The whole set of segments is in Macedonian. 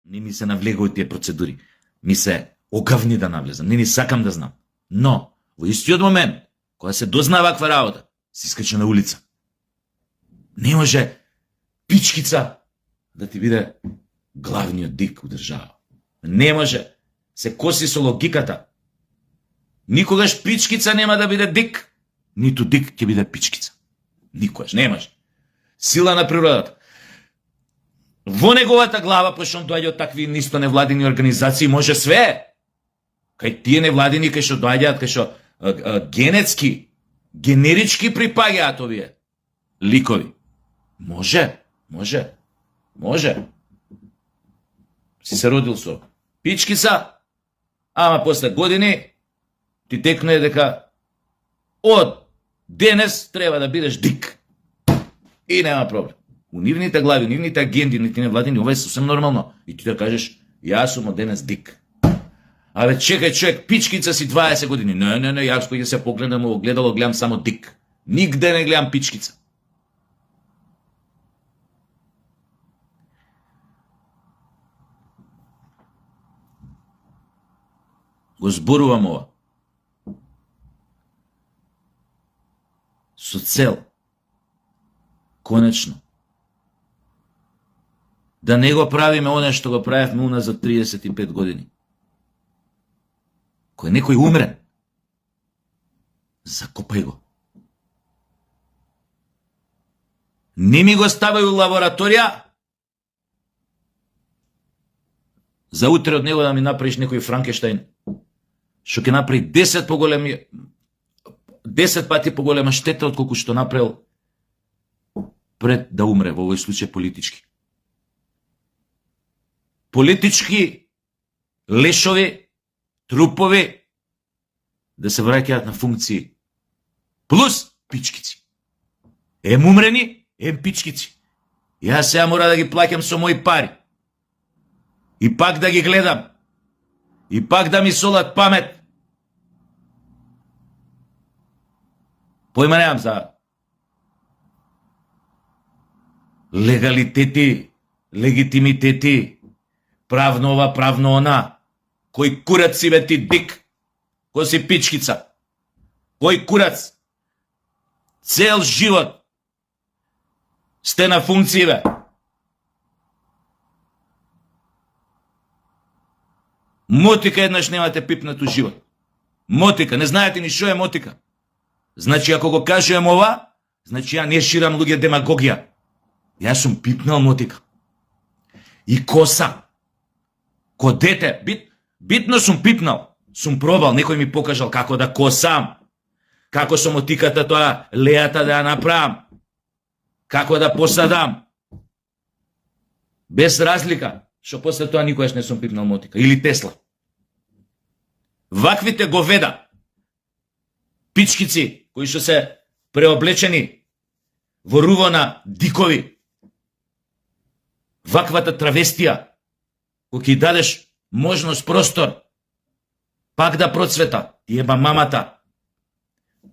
не ми се навлегуваат тие процедури. Ми се огавни да навлезам, не сакам да знам. Но, во истиот момент, кога се дознава ваква работа, си искача на улица. Не може пичкица да ти биде главниот дик у држава. Не може. Се коси со логиката. Никогаш пичкица нема да биде дик, ниту дик ќе биде пичкица. Никогаш, не може. Сила на природата. Во неговата глава, пошто он доаѓа од такви нисто невладини организации, може све. Кај тие невладини кај што доаѓаат, кај што генетски, генерички припаѓаат овие ликови. Може. Си се родил со пичкица, ама после години ти текне дека од денес треба да бидеш дик. И нема проблем. У нивните глави, у нивните агенди, нити невладини, ова е сосем нормално. И ти да кажеш, јас сум од денес дик. Абе, чекај човек, пичкица си 20 години. Не, јас кој ќе се погледам во огледало, гледам само дик. Нигде не гледам пичкица. Го зборувам ова. Со цел, конечно, да не го правиме оне што го правевме уназад 35 години. Кој некој умре, закопај го. Не ми го ставај у лабораторија, за утре од него да ми направиш некој Франкенштајн, што ќе направи 10 пати поголема штета од колку што направил пред да умре, во овој случај политички. Политички лешови, трупови да се враќаат на функции. Плюс пичкици. Ем умрени, ем пичкици. Јас сега мора да ги плаќам со мои пари. И пак да ги гледам. И пак да ми солат памет. Појма немам за легалитети, легитимитети, правно ова, правно она. Кој курац си бе ти дик? Кој си пичкица? Кој курац? Цел живот сте на функции, бе. Мотика еднаш немате пипнату живот. Мотика, не знаете ни шо е мотика. Значи, ако го кажем ова, значи ја не ширам луѓе демагогија. Јас сум пипнал мотика. И коса. Ко дете, битно сум пипнал. Сум пробал, некој ми покажал како да косам. Како со мотиката тоа лејата да ја направам. Како да посадам. Без разлика, што после тоа никогаш не сум пипнал мотика. Или Тесла. Ваквите говеда, пичкици, кои што се преоблечени во руво на дикови, ваквата травестија, кој ќе дадеш можност, простор, пак да процвета, јеба мамата.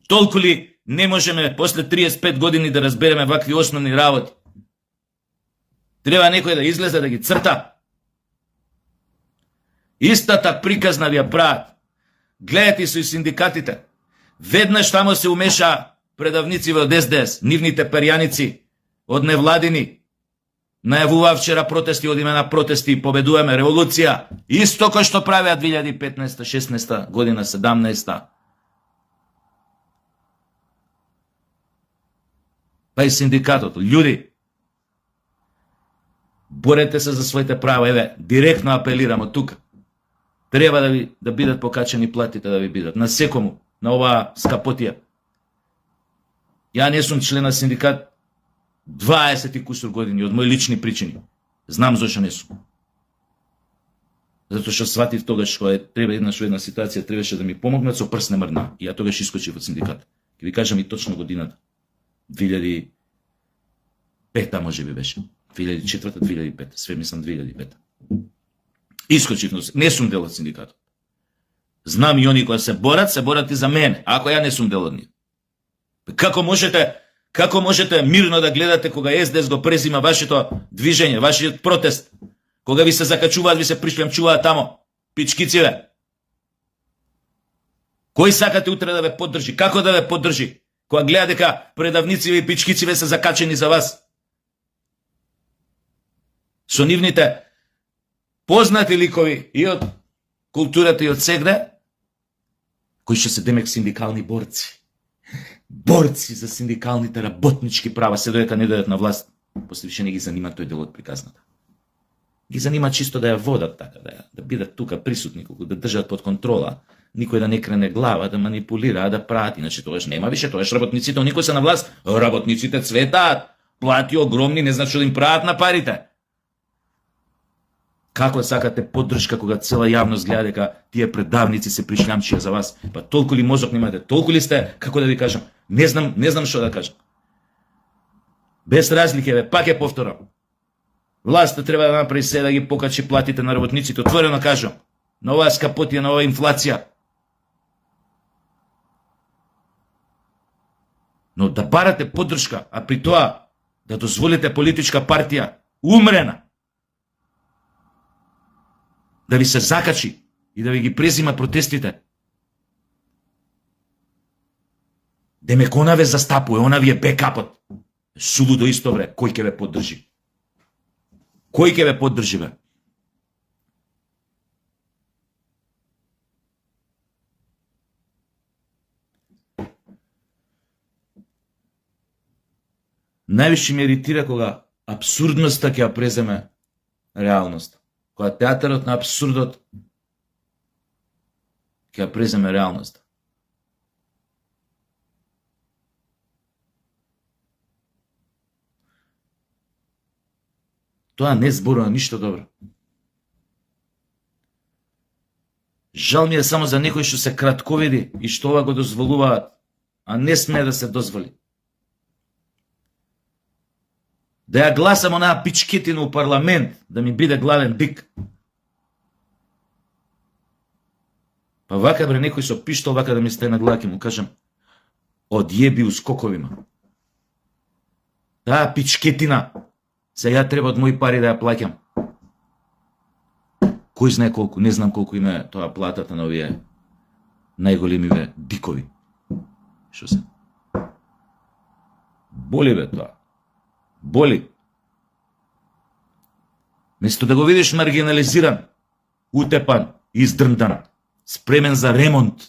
Толку ли не можеме после 35 години да разбереме вакви основни работи? Треба некој да излезе да ги црта. Истата приказна ви ја прават. Гледате со и синдикатите. Веднаш тамо се умеша предавници од СДС, нивните перјаници од невладини. Најавуваа вчера протести, одиме на протести, победуваме, револуција. Исто кој што правеа 2015, 16 година, 17. Па и синдикатот. Луѓе, борете се за своите права. Еве, директно апелирам од тука. Треба да бидат покачени платите, да ви бидат. На секому, на оваа скапотија. Ја не сум член на синдикат 20 и кусур години, од мои лични причини. Знам зашо не сум. Затоа што сватив тогаш кога треба една ситуација, требаше да ми помогнат, со прст не мрдна. И ја тогаш искочив од синдикат. Ќе ви кажам и точно годината. 2005 може би беше. 2004, 2005, све мислам 2005. Искочив, но не сум дел од синдикатот. Знам и они кои се борат и за мене, ако ја не сум дел од нив. Како можете мирно да гледате кога СДС го презима вашето движење, вашиот протест, Кога ви се закачуваат, ви се пришлемчуваат тамо. Пичкици, Кој сакате утре да ве поддржи? Како да ве поддржи? Кога гледа дека предавници и пичкици се закачени за вас? Со нивните познати ликови и од културата и од сегде, кои што се демек синдикални борци. Борци за синдикалните работнички права, се додека не дојдат на власт. После више не ги занима тој дел од приказната. Ги занима чисто да ја водат така, да бидат тука присутни, колку да држат под контрола, никој да не крене глава, да манипулира, да прати, иначе тоаш нема више, тоаш работниците, никој се на власт, работниците цветаат, плати огромни, не значи да им прават на парите. Како сакате поддршка кога цела јавност гледа дека тие предавници се пришлямчија за вас? Па толку ли мозок немате, толку ли сте, како да ви кажам, не знам што да кажам. Без разлики, пак ја повторам. Власта треба да направи се да ги покачи платите на работниците, отворено кажам. На оваа скапотија, на оваа инфлација. Но да барате поддршка, а при тоа да дозволите политичка партија умрена да ви се закачи и да ви ги презима протестите. Демек она ве застапува, она ви е бекапот. Сулудо исто вре, кој ќе ве поддржи? Кој ќе ве поддржи, бе? Највише ме иритира кога абсурдноста ќе ја преземе реалноста. Кога театарот на абсурдот ќе ја преземе реалноста. Тоа не зборува ништо добро. Жал ми е само за некои што се кратковиди и што ова го дозволуваат, а не смее да се дозволи. Да ја гласам онаа пичкетина у парламент, да ми биде главен бик. Па вака бре некој со пиштол вака да ми стане на глава, ќе му кажам, одјеби у скоковима. Таа пичкетина, сега треба од мои пари да ја плаќам. Кој знае колку, не знам колку има тоа платата на овие најголемиве дикови. Што се? Боли бе тоа. Боли. Место да го видиш маргинализиран, утепан, издрндан, спремен за ремонт.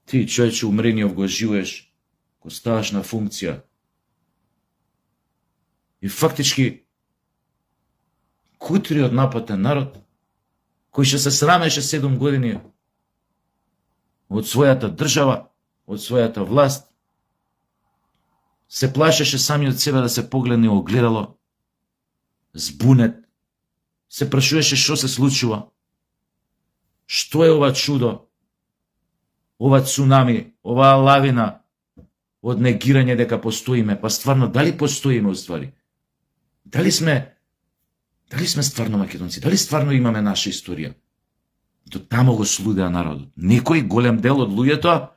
Ти, човече, умрениот го живееш, го ставаш на функција. И фактички, кутриот напатен народ, кој ще се срамеше 7 години од својата држава, од својата власт, се плашеше сами од себе да се погледне во огледало, збунет, се прашуваше што се случува, што е ова чудо, ова цунами, оваа лавина од негирање дека постоиме, па стварно, дали постоиме уствари? Дали сме стварно македонци? Дали стварно имаме наша историја? До тамо го слудеа народот. Некој голем дел од луѓето,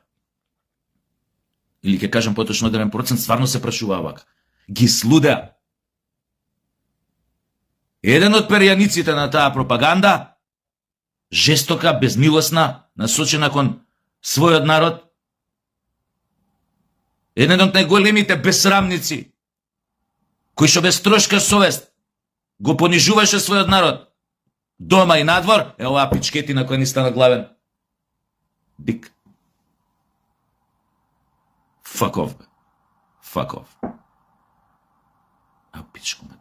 или ќе кажам поточно 1% стварно се прашуваа вака. Ги слудеа. Еден од перјаниците на таа пропаганда, жестока, безмилосна, насочена кон својот народ, еден од најголемите безсрамници, кој што без трошка совест го понижуваше својот народ, дома и надвор, е оваа пичкетина која ни стана главен бик. Fuck off, бе. Fuck off. А пичко ме.